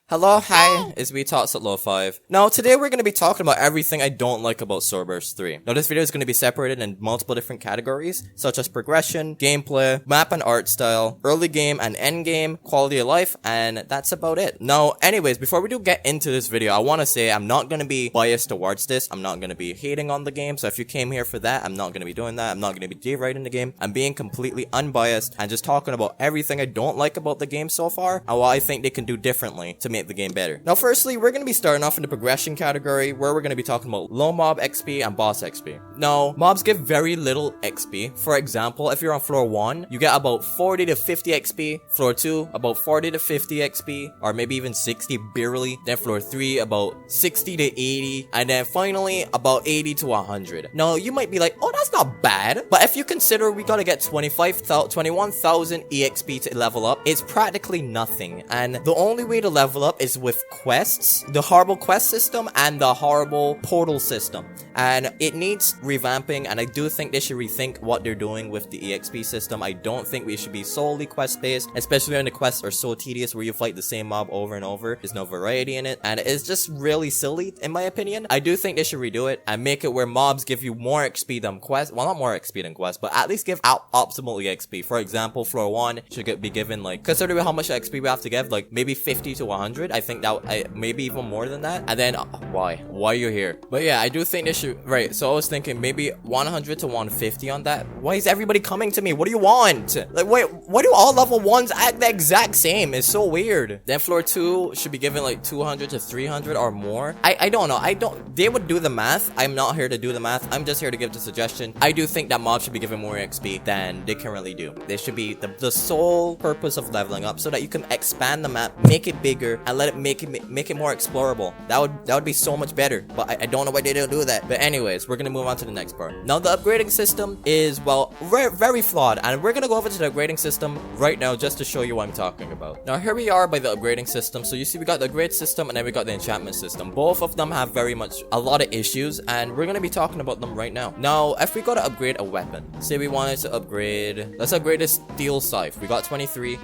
Hello, hi, it's me, toxiclowfive. Now, today we're going to be talking about everything I don't like about Swordburst 3. Now, this video is going to be separated in multiple different categories, such as progression, gameplay, map and art style, early game and end game, quality of life, and that's about it. Now, anyways, before we do get into this video, I want to say I'm not going to be biased towards this. I'm not going to be hating on the game, so if you came here for that, I'm not going to be doing that. I'm not going to be deriding the game. I'm being completely unbiased and just talking about everything I don't like about the game so far, and what I think they can do differently to make the game better. Now, firstly, we're going to be starting off in the progression category, where we're going to be talking about low mob XP and boss XP. Now, mobs give very little XP. For example, if you're on floor 1, you get about 40 to 50 XP. Floor 2, about 40 to 50 XP, or maybe even 60 barely. Then floor 3, about 60 to 80. And then finally, about 80 to 100. Now, you might be like, oh, that's not bad. But if you consider we got to get 21,000 EXP to level up, it's practically nothing. And the only way to level up is with quests, the horrible quest system and the horrible portal system, and it needs revamping, and I do think they should rethink what they're doing with the EXP system. I don't think we should be solely quest based, especially when the quests are so tedious where you fight the same mob over and over. There's no variety in it, and it's just really silly in my opinion. I do think they should redo it and make it where mobs give you more XP than quests. Well, not more XP than quests, but at least give out optimal XP. For example, floor 1 should be given, like, considering how much XP we have to give, like maybe 50 to 100. I think that maybe even more than that. And then why are you here? But yeah, I do think they should. Right, so I was thinking maybe 100 to 150 on that. Why is everybody coming to me? What do you want? Like, wait, why do all level 1s act the exact same? It's so weird. Then floor 2 should be given like 200 to 300 or more. I don't know. They would do the math. I'm not here to do the math. I'm just here to give the suggestion. I do think that mobs should be given more XP than they currently do. They should be the sole purpose of leveling up, so that you can expand the map, make it bigger, and let it make it more explorable. That would be so much better, but I don't know why they don't do that. But anyways, we're gonna move on to the next part. Now, the upgrading system is, well, very flawed, and we're gonna go over to the upgrading system right now just to show you what I'm talking about. Now, here we are by the upgrading system. So you see we got the upgrade system and then we got the enchantment system. Both of them have a lot of issues, and we're gonna be talking about them right now. Now, if we go to upgrade a weapon, say we wanted to upgrade, let's upgrade this steel scythe. We got 23.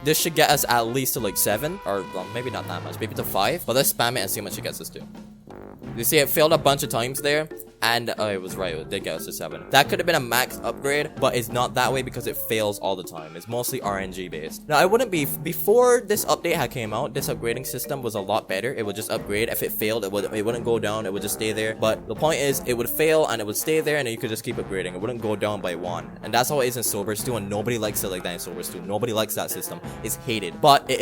This should get us at least to like 7, or well, maybe not that much, maybe to 5, but let's spam it and see how much it gets us to. You see, it failed a bunch of times there, and it was right, it did get us to 7. That could have been a max upgrade, but it's not that way because it fails all the time. It's mostly RNG based. Now, I wouldn't be, before this update had came out, this upgrading system was a lot better. It would just upgrade. If it failed, it wouldn't go down, it would just stay there. But the point is, it would fail and it would stay there, and then you could just keep upgrading. It wouldn't go down by 1. And that's how it is in Swordburst 2, and nobody likes it like that in Swordburst 2. Nobody likes that system. It's hated. But it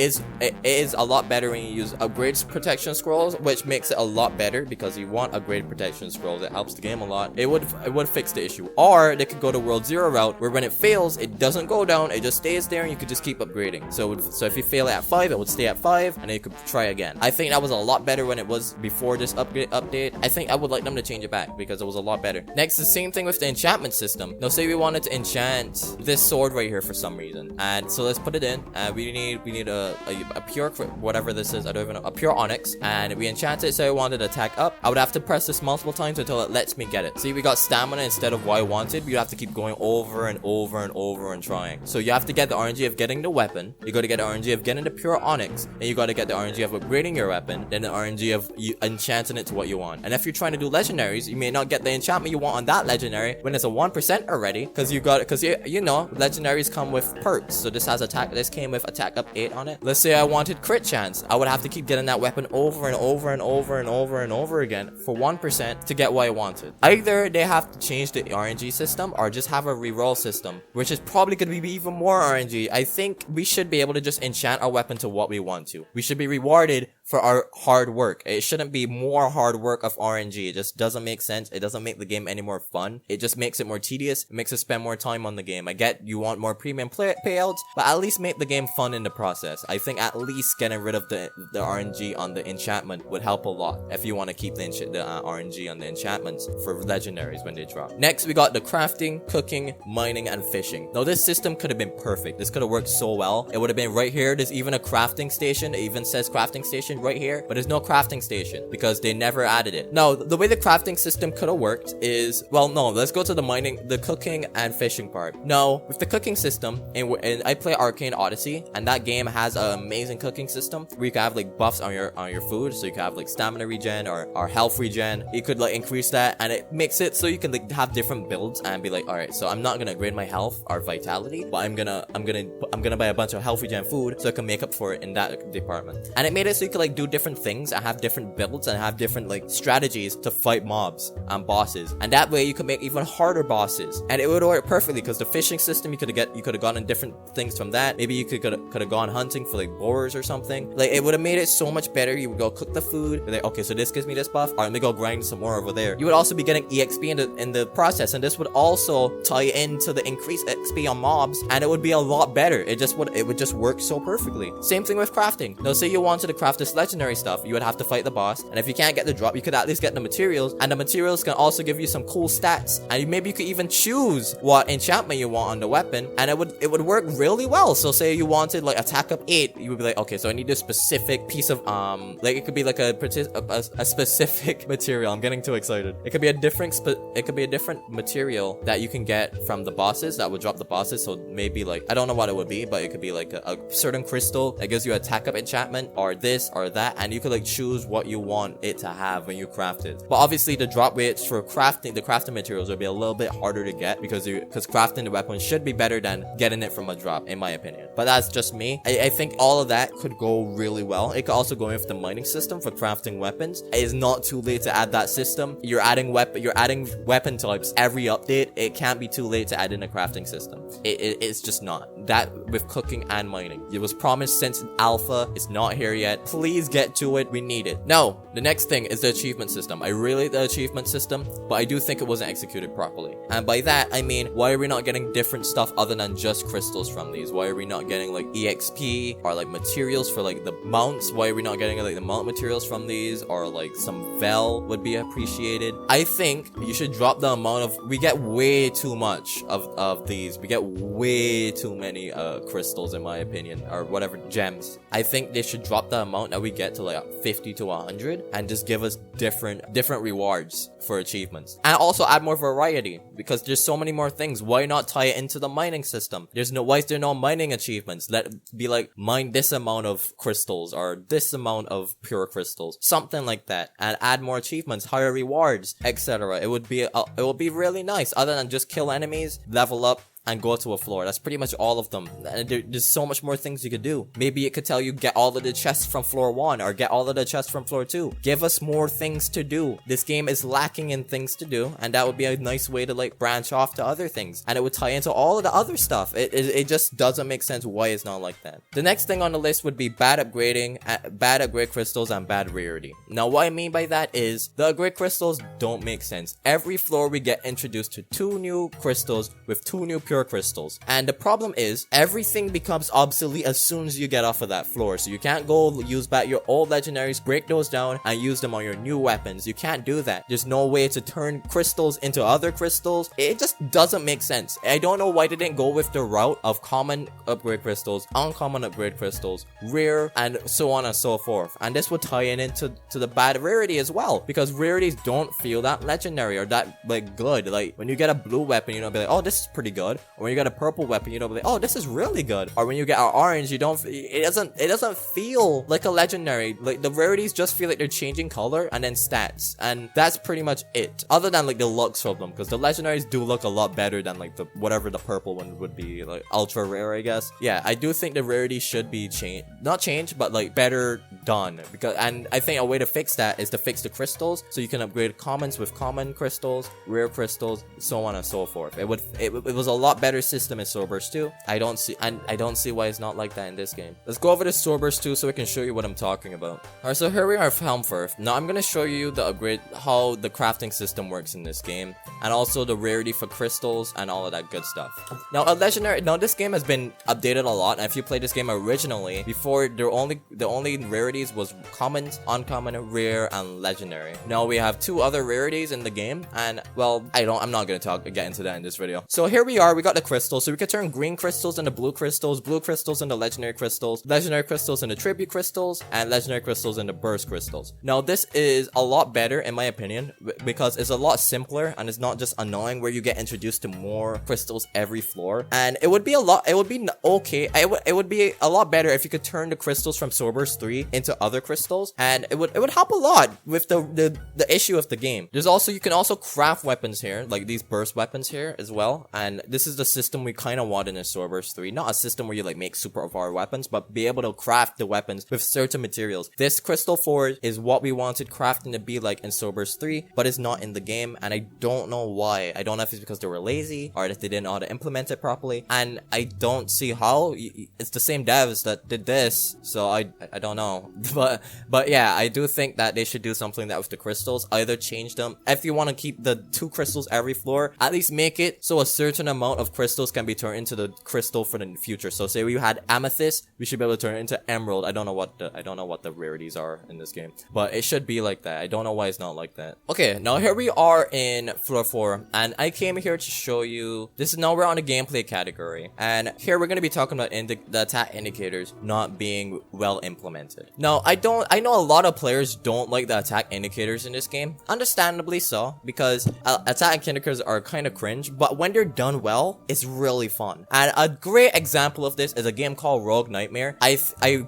is a lot better when you use upgrades protection scrolls, which makes it a lot better because you want upgrade protection scrolls. It helps the game a lot. It would fix the issue. Or they could go to World 0 route, where when it fails, it doesn't go down, it just stays there, and you could just keep upgrading. So if you fail at 5, it would stay at 5, and then you could try again. I think that was a lot better when it was before this update. I think I would like them to change it back because it was a lot better. Next, the same thing with the enchantment system. Now, say we wanted to enchant this sword right here for some reason, and so let's put it in. We need a pure, whatever this is, I don't even know, a pure onyx, and we enchant it. So I wanted to attack up, I would have to press this multiple times until it lets me get it. See, we got stamina instead of what I wanted. You have to keep going over and over and over and trying. So you have to get the RNG of getting the weapon, you got to get the RNG of getting the pure onyx, and you got to get the RNG of upgrading your weapon, then the RNG of you enchanting it to what you want. And if you're trying to do legendaries, you may not get the enchantment you want on that legendary when it's a 1% already, because you know legendaries come with perks. So this came with attack up 8 on it. Let's say I wanted crit chance, I would have to keep getting that weapon over and over and over and over and over again for 1% to get what I wanted. Either they have to change the RNG system or just have a reroll system, which is probably going to be even more RNG. I think we should be able to just enchant our weapon to what we want to. We should be rewarded for our hard work. It shouldn't be more hard work of RNG. It just doesn't make sense. It doesn't make the game any more fun. It just makes it more tedious. It makes us spend more time on the game. I get you want more premium payouts, but at least make the game fun in the process. I think at least getting rid of the RNG on the enchantment would help a lot if you want to keep the RNG on the enchantments. achievements for legendaries when they drop. Next, we got the crafting, cooking, mining, and fishing. Now, this system could have been perfect. This could have worked so well. It would have been right here. There's even a crafting station. It even says crafting station right here, but there's no crafting station because they never added it. Now, the way the crafting system could have worked is, well, no, let's go to the mining, the cooking and fishing part. Now, with the cooking system, and I play Arcane Odyssey, and that game has an amazing cooking system where you can have like buffs on your food, so you can have like stamina regen or health regen. You could like increase that, and it makes it so you can like have different builds and be like, all right, so I'm not gonna upgrade my health or vitality, but I'm gonna buy a bunch of health regen food so I can make up for it in that department. And it made it so you could like do different things and have different builds and have different like strategies to fight mobs and bosses, and that way you could make even harder bosses, and it would work perfectly because the fishing system, you could have gotten different things from that. Maybe you could have gone hunting for like boars or something. Like, it would have made it so much better. You would go cook the food, be like, okay, so this gives me this buff, alright, let me go grind some more over there. You would also be getting EXP in the process, and this would also tie into the increased XP on mobs, and it would be a lot better. It would just work so perfectly. Same thing with crafting. Now, say you wanted to craft this legendary stuff, you would have to fight the boss, and if you can't get the drop, you could at least get the materials, and the materials can also give you some cool stats, and maybe you could even choose what enchantment you want on the weapon, and it would work really well. So say you wanted like attack up 8, you would be like, okay, so I need this specific piece of like, it could be like a specific material. I'm getting too excited. It could be a different material that you can get from the bosses that would drop the bosses. So maybe like, I don't know what it would be, but it could be like a certain crystal that gives you attack up enchantment or this or that, and you could like choose what you want it to have when you craft it. But obviously the drop rates for crafting the crafting materials would be a little bit harder to get because crafting the weapon should be better than getting it from a drop, in my opinion. But that's just me. I think all of that could go really well. It could also go in with the mining system for crafting weapons. It is not too late to add that system. You're adding weapon types every update. It can't be too late to add in a crafting system. It's just not. That with cooking and mining. It was promised since alpha. It's not here yet. Please get to it. We need it. Now, the next thing is the achievement system. I really like the achievement system, but I do think it wasn't executed properly. And by that, I mean, why are we not getting different stuff other than just crystals from these? Why are we not getting like EXP or like materials for like the mounts? Why are we not getting like the mount materials from these, or like some Vel would be appreciated? I think you should drop the amount of, we get way too much of these. We get way too many crystals, in my opinion, or whatever, gems. I think they should drop the amount that we get to like 50 to 100 and just give us different rewards for achievements, and also add more variety because there's so many more things. Why not tie it into the mining system? Why is there no mining achievements? Let it be like, mine this amount of crystals or this amount of pure crystals, something like that, and add more achievements, higher rewards, etc. It would be really nice, other than just kill enemies, level up, and go to a floor. That's pretty much all of them. And there's so much more things you could do. Maybe it could tell you get all of the chests from floor 1 or get all of the chests from floor 2. Give us more things to do. This game is lacking in things to do, and that would be a nice way to like branch off to other things, and it would tie into all of the other stuff. It just doesn't make sense why it's not like that. The next thing on the list would be bad upgrade crystals and bad rarity. Now, what I mean by that is the upgrade crystals don't make sense. Every floor we get introduced to 2 new crystals with 2 new pure crystals, and the problem is everything becomes obsolete as soon as you get off of that floor. So you can't go use back your old legendaries, break those down, and use them on your new weapons. You can't do that. There's no way to turn crystals into other crystals. It just doesn't make sense. I don't know why they didn't go with the route of common upgrade crystals, uncommon upgrade crystals, rare, and so on and so forth. And this would tie into the bad rarity as well, because rarities don't feel that legendary or that like good. Like when you get a blue weapon, you don't be like, oh, this is pretty good. Or when you get a purple weapon, you don't be like, oh, this is really good. Or when you get an orange, it doesn't feel like a legendary. Like the rarities just feel like they're changing color and then stats, and that's pretty much it. Other than like the looks from them, because the legendaries do look a lot better than like the whatever the purple one would be, like ultra rare, I guess. Yeah, I do think the rarity should be not changed, but like better done. And I think a way to fix that is to fix the crystals, so you can upgrade commons with common crystals, rare crystals, so on and so forth. It was a lot lot better system in Swordburst 2. I don't see why it's not like that in this game. Let's go over to Swordburst 2 so I can show you what I'm talking about. Alright, so here we are with Helmfirth. Now I'm gonna show you the upgrade, how the crafting system works in this game, and also the rarity for crystals and all of that good stuff. Now a legendary, now this game has been updated a lot, and if you played this game originally, before the only rarities was common, uncommon, rare, and legendary. Now we have 2 other rarities in the game, and well, I'm not gonna get into that in this video. So here we are, we got the crystals, so we could turn green crystals into blue crystals into legendary crystals into tribute crystals, and legendary crystals into burst crystals. Now this is a lot better in my opinion, because it's a lot simpler and it's not just annoying where you get introduced to more crystals every floor. And it would be a lot better if you could turn the crystals from Swordburst 3 into other crystals, and it would help a lot with the issue of the game. There's also, you can also craft weapons here, like these burst weapons here as well, and this is the system we kind of want in a Swordburst 3. Not a system where you like make super far weapons, but be able to craft the weapons with certain materials. This crystal forge is what we wanted crafting to be like in Swordburst 3, but it's not in the game, and I don't know why. I don't know if it's because they were lazy or if they didn't know how to implement it properly, and I don't see how. It's the same devs that did this, so I don't know. But yeah, I do think that they should do something that with the crystals, either change them. If you want to keep the 2 crystals every floor, at least make it so a certain amount of crystals can be turned into the crystal for the future. So say we had amethyst, we should be able to turn it into emerald. I don't know what the rarities are in this game, but it should be like that. I don't know why it's not like that. Okay, now here we are in floor 4, and I came here to show you, this is now we're on the gameplay category, and here we're going to be talking about the attack indicators not being well implemented. Now I know a lot of players don't like the attack indicators in this game, understandably so, because attack indicators are kind of cringe, but when they're done well, it's really fun. And a great example of this is a game called Rogue Nightmare. I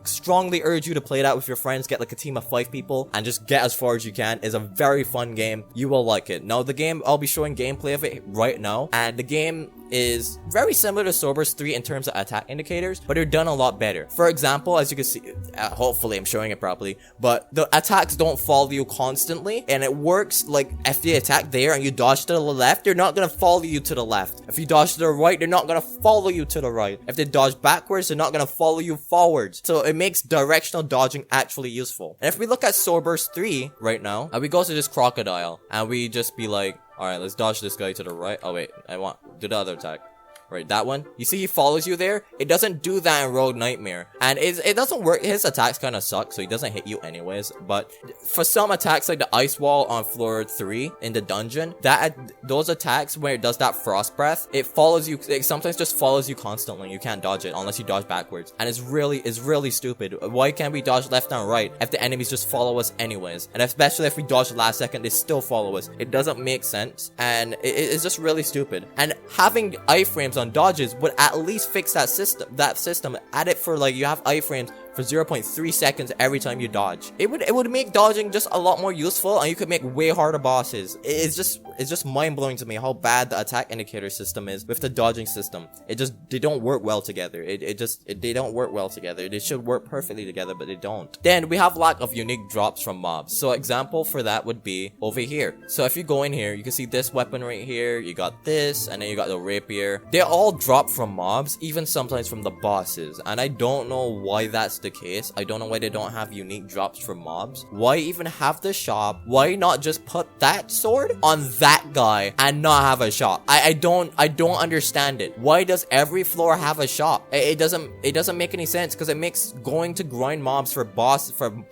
strongly urge you to play that with your friends. Get like a team of 5 people and just get as far as you can. It's a very fun game. You will like it. Now the game, I'll be showing gameplay of it right now, and the game is very similar to Swordburst 3 in terms of attack indicators, but they're done a lot better. For example, as you can see, hopefully I'm showing it properly, but the attacks don't follow you constantly, and it works like if you attack there and you dodge to the left, they're not gonna follow you to the left. If you dodge to the right, they're not gonna follow you to the right. If they dodge backwards, they're not gonna follow you forwards. So it makes directional dodging actually useful. And if we look at Swordburst 3 right now, and we go to this crocodile, and we just be like, alright, let's dodge this guy to the right. Oh wait, do the other attack. Right, that one. You see he follows you there? It doesn't do that in Rogue Nightmare. And it doesn't work. His attacks kind of suck, so he doesn't hit you anyways. But for some attacks, like the ice wall on floor 3 in the dungeon, those attacks where it does that frost breath, it follows you. It sometimes just follows you constantly. You can't dodge it unless you dodge backwards. And it's really stupid. Why can't we dodge left and right if the enemies just follow us anyways? And especially if we dodge last second, they still follow us. It doesn't make sense. And it's just really stupid. And having iframes on dodges would at least fix that system. Add it for like, you have iframes for 0.3 seconds every time you dodge. It would make dodging just a lot more useful, and you could make way harder bosses. It's just mind-blowing to me how bad the attack indicator system is with the dodging system. They don't work well together. They don't work well together. They should work perfectly together, but they don't. Then we have lack of unique drops from mobs. So example for that would be over here. So if you go in here, you can see this weapon right here, you got this, and then you got the rapier. They all drop from mobs, even sometimes from the bosses, and I don't know why that's the case. I don't know why they don't have unique drops for mobs. Why even have the shop? Why not just put that sword on that guy and not have a shop? I don't understand it. Why does every floor have a shop? It doesn't make any sense, because it makes going to grind mobs for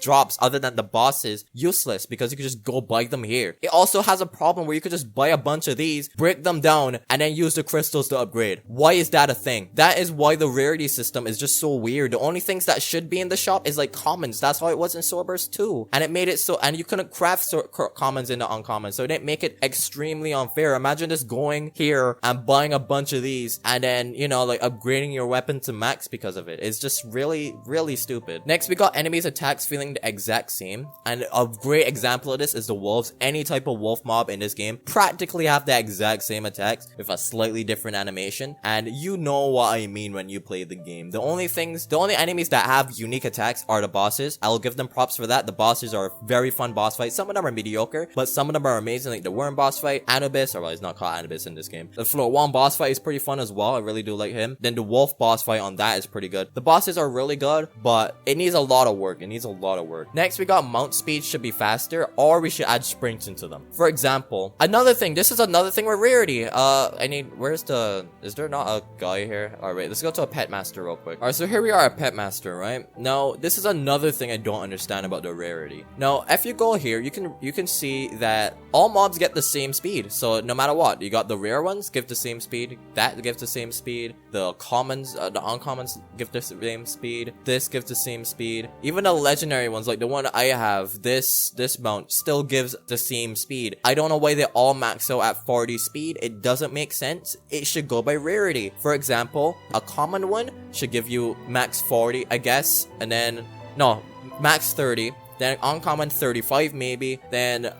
drops other than the bosses useless, because you could just go buy them here. It also has a problem where you could just buy a bunch of these, break them down, and then use the crystals to upgrade. Why is that a thing? That is why the rarity system is just so weird. The only things that should be in the shop is like commons. That's how it was in Swordburst 2, and it made it so, and you couldn't craft commons into uncommons, so it didn't make it extremely unfair. Imagine just going here and buying a bunch of these, and then, you know, like upgrading your weapon to max because of it. It's just really stupid. Next, we got enemies attacks feeling the exact same, and a great example of this is the wolves. Any type of wolf mob in this game practically have the exact same attacks with a slightly different animation, and you know what I mean when you play the game. The only enemies that have have unique attacks are the bosses. I'll give them props for that. The bosses are very fun boss fights. Some of them are mediocre, but some of them are amazing, like the worm boss fight, Anubis, or well, he's not called Anubis in this game. The floor 1 boss fight is pretty fun as well. I really do like him. Then the wolf boss fight on that is pretty good. The bosses are really good, but it needs a lot of work. It needs a lot of work. Next, we got mount speed should be faster, or we should add sprints into them. For example, another thing, this is another thing with rarity. Is there not a guy here? Alright, let's go to a pet master real quick. Alright, so here we are at pet master, right? Now, this is another thing I don't understand about the rarity. Now, if you go here, you can see that all mobs get the same speed. So no matter what, you got the rare ones give the same speed, that gives the same speed, the commons, the uncommons give the same speed, this gives the same speed. Even the legendary ones, like the one I have, this mount still gives the same speed. I don't know why they all max out at 40 speed. It doesn't make sense. It should go by rarity. For example, a common one should give you max 40, I guess, and then no, max 30, then uncommon 35 maybe, then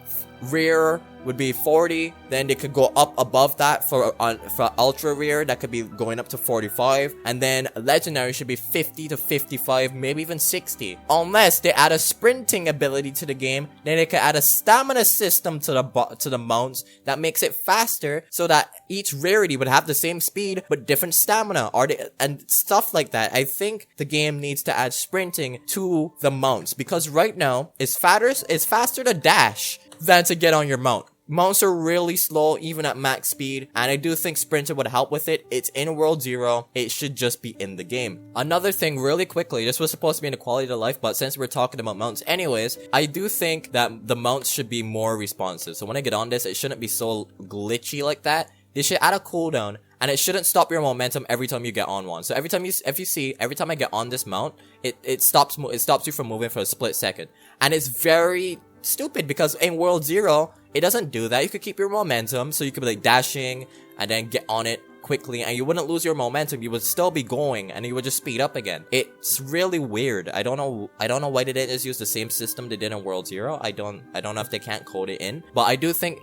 rare would be 40, then they could go up above that for ultra rare, that could be going up to 45, and then legendary should be 50 to 55, maybe even 60. Unless they add a sprinting ability to the game, then they could add a stamina system to the mounts that makes it faster, so that each rarity would have the same speed but different stamina, and stuff like that. I think the game needs to add sprinting to the mounts, because right now it's faster to dash than to get on your mount. Mounts are really slow even at max speed, and I do think sprinting would help with it. It's in World 0, it should just be in the game. Another thing really quickly, this was supposed to be in the quality of life, but since we're talking about mounts anyways, I do think that the mounts should be more responsive. So when I get on this, it shouldn't be so glitchy like that. They should add a cooldown, and it shouldn't stop your momentum every time you get on one. So every time I get on this mount, it stops you from moving for a split second. And it's very stupid because in World 0, it doesn't do that. You could keep your momentum, so you could be like dashing and then get on it quickly, and you wouldn't lose your momentum. You would still be going, and you would just speed up again. It's really weird. I don't know why they didn't just use the same system they did in World 0. I don't know if they can't code it in, but I do think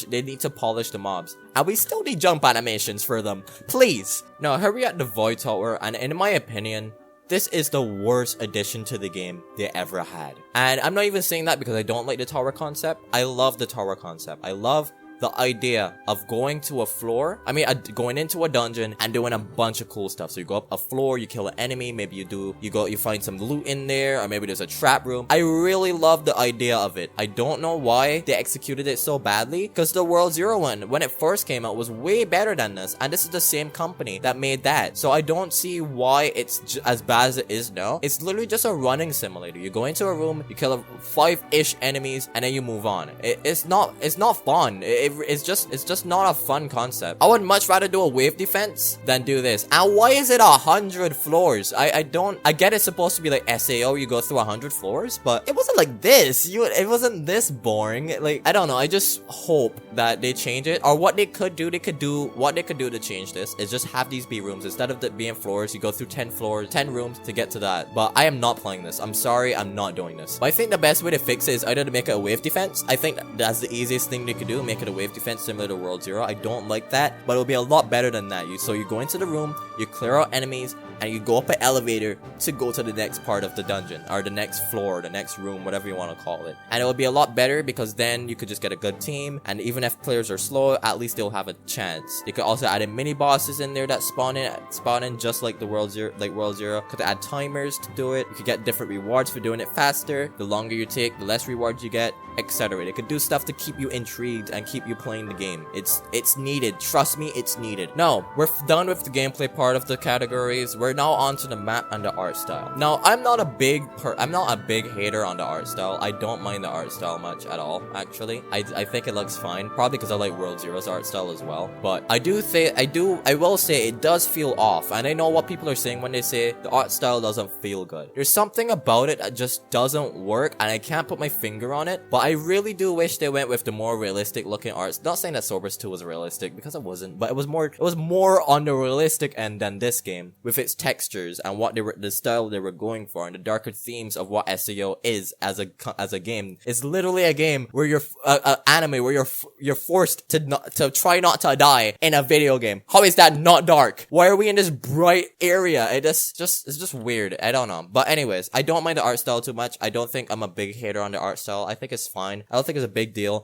they need to polish the mobs, and we still need jump animations for them, please. Now, here we at the Void Tower, and in my opinion, this is the worst addition to the game they ever had. And I'm not even saying that because I don't like the tower concept. I love the tower concept. I love the idea of going to a floor, going into a dungeon and doing a bunch of cool stuff. So you go up a floor, you kill an enemy, maybe you find some loot in there, or maybe there's a trap room. I really love the idea of it. I don't know why they executed it so badly, because the World 0 one, when it first came out, was way better than this, and this is the same company that made that. So I don't see why it's as bad as it is now. It's literally just a running simulator. You go into a room, you kill 5-ish enemies, and then you move on. It's not fun. It's just not a fun concept. I would much rather do a wave defense than do this. And why is it 100 floors? I get it's supposed to be like SAO, you go through 100 floors, but it wasn't like this. It wasn't this boring. Like, I don't know. I just hope that they change it. Or what they could do to change this is just have these be rooms. Instead of being floors, you go through 10 rooms to get to that. But I am not playing this. I'm sorry, I'm not doing this. But I think the best way to fix it is either to make it a wave defense. I think that's the easiest thing they could do, make it a wave defense similar to World 0. I don't like that, but it'll be a lot better than that. So you go into the room, you clear out enemies, and you go up an elevator to go to the next part of the dungeon, or the next floor, the next room, whatever you want to call it. And it will be a lot better because then you could just get a good team, and even if players are slow, at least they'll have a chance. You could also add in mini bosses in there that spawn in just like the World 0. Could add timers to do it. You could get different rewards for doing it faster. The longer you take, the less rewards you get, etc. They could do stuff to keep you intrigued and keep you playing the game. It's needed. Trust me, it's needed. Now, we're done with the gameplay part of the categories. We're now on to the map and the art style. Now, I'm not a big hater on the art style. I don't mind the art style much at all, actually. I think it looks fine, probably because I like World 0's art style as well. But I will say it does feel off, and I know what people are saying when they say the art style doesn't feel good. There's something about it that just doesn't work, and I can't put my finger on it, but I really do wish they went with the more realistic looking arts. Not saying that Swordburst 2 was realistic, because it wasn't, but it was more on the realistic end than this game, with its textures and what the style they were going for, and the darker themes of what SEO is as a game. It's literally a game where you're anime where you're forced to try not to die in a video game. How is that not dark? Why are we in this bright area? It's just weird. I don't know. But anyways, I don't mind the art style too much. I don't think I'm a big hater on the art style. I think it's fine. I don't think it's a big deal.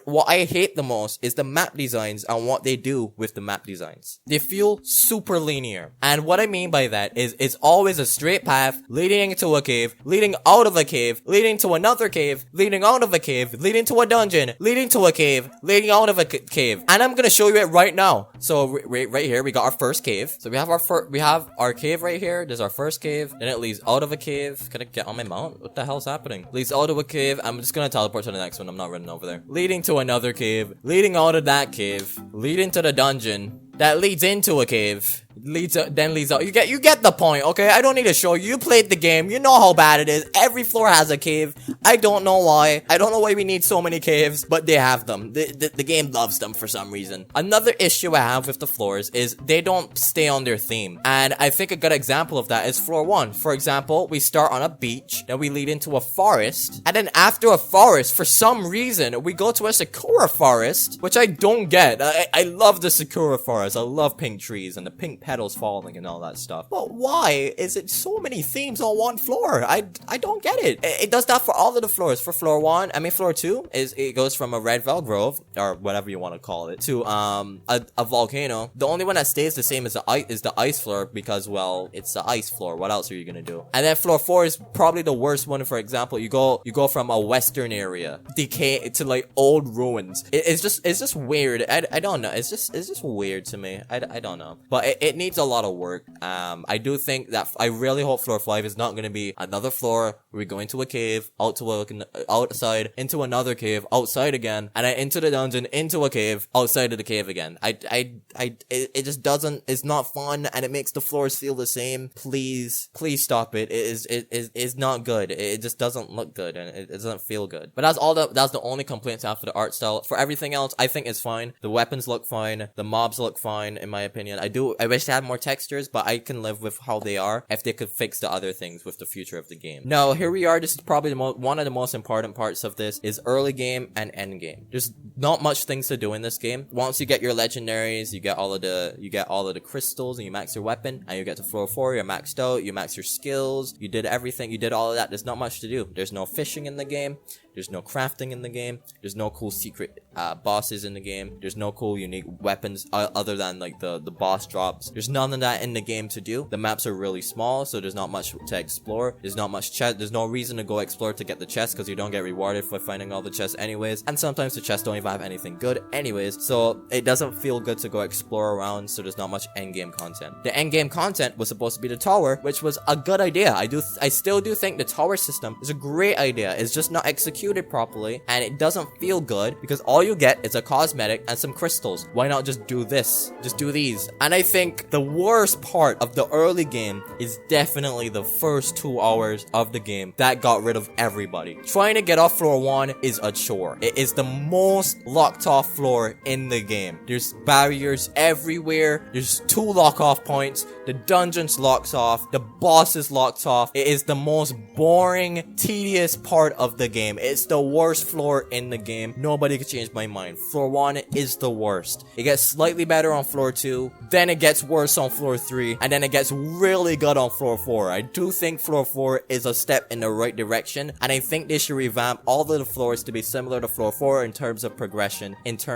What I hate the most is the map designs and what they do with the map designs. They feel super linear. And what I mean by that is it's always a straight path leading into a cave, leading out of a cave, leading to another cave, leading out of a cave, leading to a dungeon, leading to a cave, leading out of a cave. And I'm gonna show you it right now. So right here, we got our first cave. So we have our cave right here. There's our first cave. Then it leads out of a cave. Can I get on my mount? What the hell's happening? Leads out of a cave. I'm just gonna teleport to the next one. I'm not running over there. Leading to another cave. Leading out of that cave. Leading to the dungeon. That leads into a cave. Then leads out. You get the point, okay? I don't need to show you. You played the game. You know how bad it is. Every floor has a cave. I don't know why. I don't know why we need so many caves, but they have them. The game loves them for some reason. Another issue I have with the floors is they don't stay on their theme. And I think a good example of that is floor 1. For example, we start on a beach, then we lead into a forest, and then after a forest, for some reason, we go to a sakura forest, which I don't get. I love the sakura forest. I love pink trees and the pink petals falling and all that stuff. But why is it so many themes on one floor? I don't get it. It does that for all of the floors. For floor 1, I mean floor 2, it goes from a red Vel Grove, or whatever you want to call it, to a volcano. The only one that stays the same is the ice floor, because, well, it's the ice floor. What else are you gonna do? And then floor 4 is probably the worst one. For example, you go from a western area, decay, to like old ruins. It's just weird. I don't know. It's just weird to me. I don't know. But it needs a lot of work. I do think that I really hope floor 5 is not going to be another floor where we go into a cave, outside, into another cave, outside again, and then into the dungeon, into a cave, outside of the cave again. It just doesn't, it's not fun, and it makes the floors feel the same. Please stop it. It is not good. It just doesn't look good, and it doesn't feel good. But that's the only complaints I have for the art style. For everything else, I think it's fine. The weapons look fine. The mobs look fine, in my opinion. I wish they had more textures, but I can live with how they are if they could fix the other things with the future of the game. Now, here we are. This is probably one of the most important parts of this is early game and end game. There's not much things to do in this game. Once you get your legendaries, you get all of the crystals, and you max your weapon, and you get to floor 4, you're maxed out, you max your skills, you did everything, you did all of that. There's not much to do. There's no fishing in the game. There's no crafting in the game. There's no cool secret bosses in the game. There's no cool unique weapons other than like the boss drops. There's none of that in the game to do. The maps are really small, so there's not much to explore. There's not much chest. There's no reason to go explore to get the chest, because you don't get rewarded for finding all the chests anyways. And sometimes the chests don't even have anything good anyways. So it doesn't feel good to go explore around, so there's not much endgame content. The endgame content was supposed to be the tower, which was a good idea. I still do think the tower system is a great idea. It's just not executed properly, and it doesn't feel good because all you get is a cosmetic and some crystals. Why not just do this? Just do these. And I think the worst part of the early game is definitely the first 2 hours of the game that got rid of everybody. Trying to get off floor 1 is a chore. It is the most locked off floor in the game. There's barriers everywhere. There's 2 lock off points. The dungeons locks off. The bosses locks off. It is the most boring, tedious part of the game. It's the worst floor in the game. Nobody could change my mind. Floor 1 is the worst. It gets slightly better on floor 2, then it gets worse on floor 3, and then it gets really good on floor 4. I do think floor 4 is a step in the right direction, and I think they should revamp all of the floors to be similar to floor 4 in terms of progression,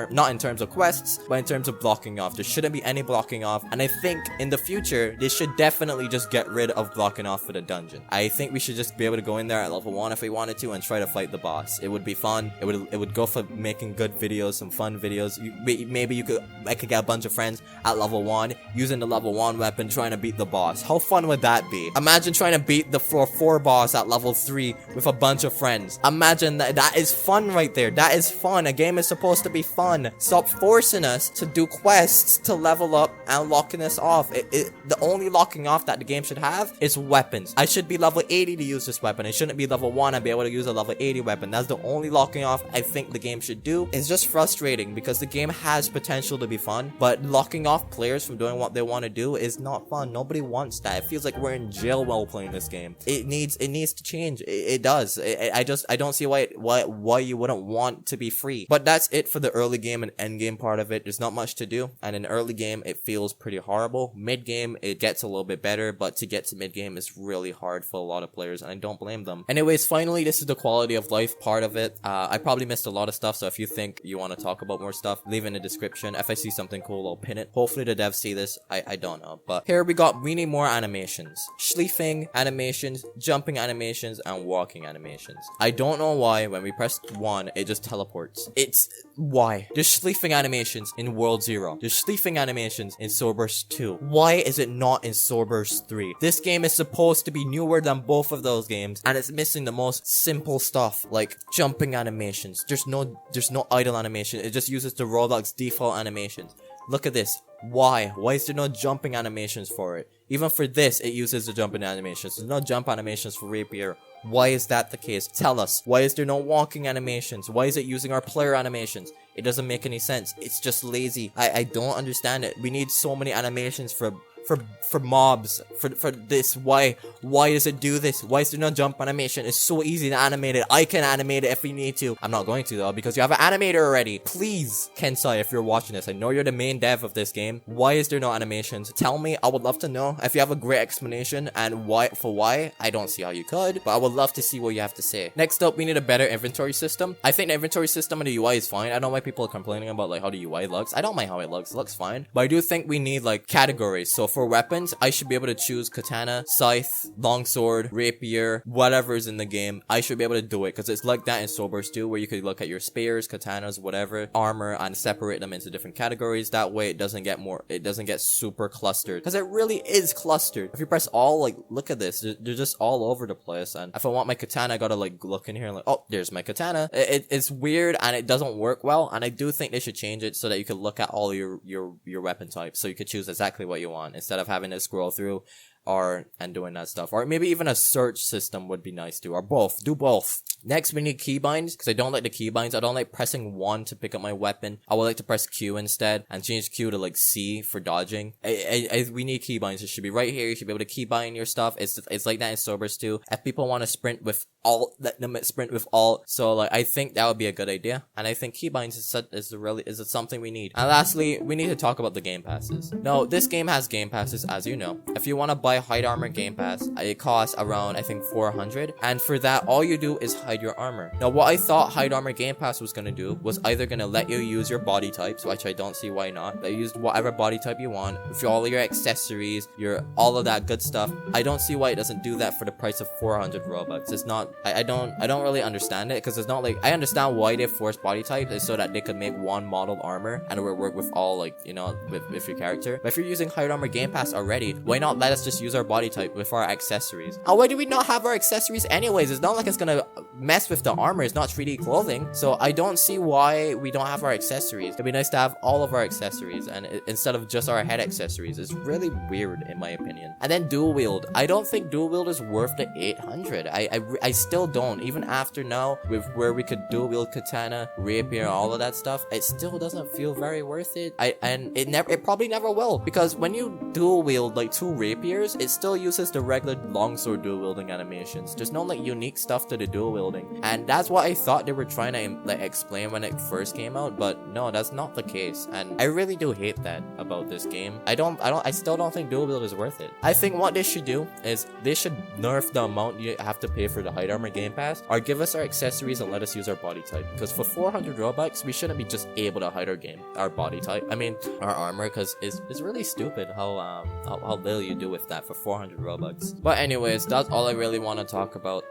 not in terms of quests, but in terms of blocking off. There shouldn't be any blocking off, and I think in the future, they should definitely just get rid of blocking off for the dungeon. I think we should just be able to go in there at level 1 if we wanted to and try to fight the boss. It would be fun. It would go for making good videos, some fun videos. Maybe I could get a bunch of friends at level 1 using the level 1 weapon trying to beat the boss. How fun would that be? Imagine trying to beat the floor 4 boss at level 3 with a bunch of friends. Imagine that. That is fun right there. That is fun. A game is supposed to be fun. Stop forcing us to do quests to level up and locking us off. The only locking off that the game should have is weapons. I should be level 80 to use this weapon. It shouldn't be level 1 and be able to use a level 80 weapon weapon. That's the only locking off I think the game should do. It's just frustrating because the game has potential to be fun, but locking off players from doing what they want to do is not fun. Nobody wants that. It feels like we're in jail while playing this game. It needs to change. It does. I don't see why you wouldn't want to be free. But that's it for the early game and end game part of it. There's not much to do, and in early game it feels pretty horrible. Mid game it gets a little bit better, but to get to mid game is really hard for a lot of players, and I don't blame them. Anyways, finally, this is the quality of life part of it. I probably missed a lot of stuff, so if you think you want to talk about more stuff, leave it in the description. If I see something cool, I'll pin it. Hopefully the devs see this. I don't know, but here we need more animations. Schleifing animations, jumping animations, and walking animations. I don't know why when we press 1 it just teleports. Why? There's Schleifing animations in World 0. There's Schleifing animations in Swordburst 2. Why is it not in Swordburst 3? This game is supposed to be newer than both of those games, and it's missing the most simple stuff like jumping animations. There's no idle animation. It just uses the Roblox default animations. Look at this. Why? Why is there no jumping animations for it? Even for this, it uses the jumping animations. There's no jump animations for Rapier. Why is that the case? Tell us. Why is there no walking animations? Why is it using our player animations? It doesn't make any sense. It's just lazy. I don't understand it. We need so many animations for mobs, for this. Why does it do this? Why is there no jump animation? It's so easy to animate it. I can animate it if we need to. I'm not going to though, because you have an animator already. Please, Kensai, if you're watching this, I know you're the main dev of this game. Why is there no animations? Tell me. I would love to know. If you have a great explanation and why, I don't see how you could, but I would love to see what you have to say. Next up, we need a better inventory system. I think the inventory system and the UI is fine. I don't know why people are complaining about like how the UI looks. I don't mind how it looks. It looks fine, but I do think we need like categories. So for weapons, I should be able to choose katana, scythe, longsword, rapier, whatever's in the game. I should be able to do it because it's like that in Swordburst 2 where you could look at your spears, katanas, whatever, armor, and separate them into different categories. That way it doesn't get super clustered, because it really is clustered. If you press all, like, look at this, they're just all over the place. And if I want my katana, I gotta like look in here and like, oh, there's my katana. It's weird and it doesn't work well, and I do think they should change it so that you can look at all your weapon types, so you could choose exactly what you want instead of having to scroll through and doing that stuff. Or maybe even a search system would be nice too, or both. Do both. Next, we need keybinds, because I don't like the keybinds. I don't like pressing 1 to pick up my weapon. I would like to press Q instead, and change Q to like C for dodging. We need keybinds. It should be right here. You should be able to keybind your stuff. It's like that in Swordburst 2. If people want to sprint with alt, let them sprint with alt. So like, I think that would be a good idea, and I think keybinds is something we need. And lastly, we need to talk about the game passes. Now, this game has game passes, as you know. If you want to buy Hide Armor Game Pass, it costs around, I think, 400, and for that, all you do is hide your armor. Now, what I thought Hide Armor Game Pass was gonna do was either gonna let you use your body types, which I don't see why not. Let you use whatever body type you want, with all your accessories, all of that good stuff. I don't see why it doesn't do that for the price of 400 Robux. It's not, I don't really understand it, because it's not like, I understand why they force body types is so that they could make one model armor and it would work with all, like, you know, with your character. But if you're using Hide Armor Game Pass already, why not let us just use our body type with our accessories? And why do we not have our accessories anyways? It's not like it's gonna mess with the armor. It's not 3D clothing, so I don't see why we don't have our accessories. It'd be nice to have all of our accessories, and instead of just our head accessories. It's really weird in my opinion. And then dual wield. I don't think dual wield is worth the 800. I still don't, even after now with where we could dual wield katana, rapier, all of that stuff. It still doesn't feel very worth it. It probably never will, because when you dual wield like 2 rapiers, it still uses the regular longsword dual wielding animations. There's no like unique stuff to the dual wielding, and that's what I thought they were trying to like explain when it first came out, but no, that's not the case, and I really do hate that about this game. I still don't think dual wield is worth it. I think what they should do is they should nerf the amount you have to pay for the Hide Armor Game Pass, or give us our accessories and let us use our body type, because for 400 Robux, we shouldn't be just able to hide our body type. I mean, our armor, because it's really stupid how little you do with that for 400 Robux. But anyways, that's all I really want to talk about.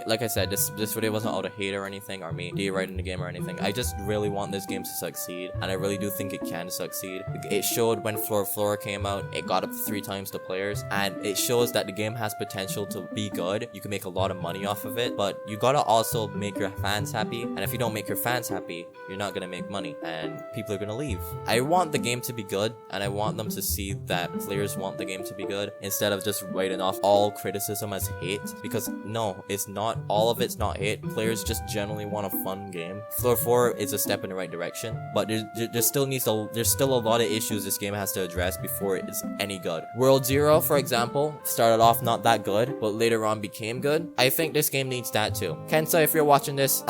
Like I said, this video wasn't out of hate or anything, or me deriding the game or anything. I just really want this game to succeed, and I really do think it can succeed. It showed when Flora came out, it got up to 3 times the players, and it shows that the game has potential to be good. You can make a lot of money off of it, but you gotta also make your fans happy, and if you don't make your fans happy, you're not gonna make money, and people are gonna leave. I want the game to be good, and I want them to see that players want the game to be good, instead of just writing off all criticism as hate. hate, because no, it's not, all of it's not hate. Players just generally want a fun game. Floor 4 is a step in the right direction, but there's still a lot of issues this game has to address before it's any good. World 0, for example, started off not that good, but later on became good. I think this game needs that too. Kensa, if you're watching this,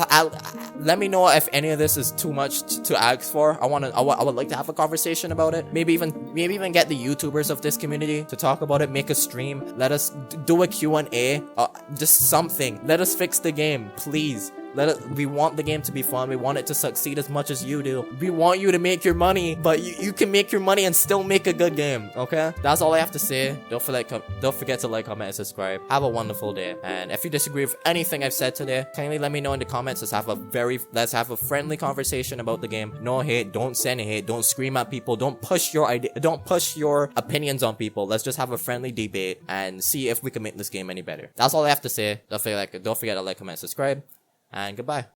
let me know if any of this is too much to ask for. I would like to have a conversation about it. Maybe even get the YouTubers of this community to talk about it, make a stream, let us do a Q&A, just something. Let us fix the game, please. We want the game to be fun. We want it to succeed as much as you do. We want you to make your money, but you can make your money and still make a good game, okay? That's all I have to say. Don't forget to like, comment, and subscribe. Have a wonderful day. And if you disagree with anything I've said today, kindly let me know in the comments. Let's have a friendly conversation about the game. No hate. Don't send hate. Don't scream at people. Don't push your idea. Don't push your opinions on people. Let's just have a friendly debate and see if we can make this game any better. That's all I have to say. Don't forget to like, comment, subscribe. And goodbye.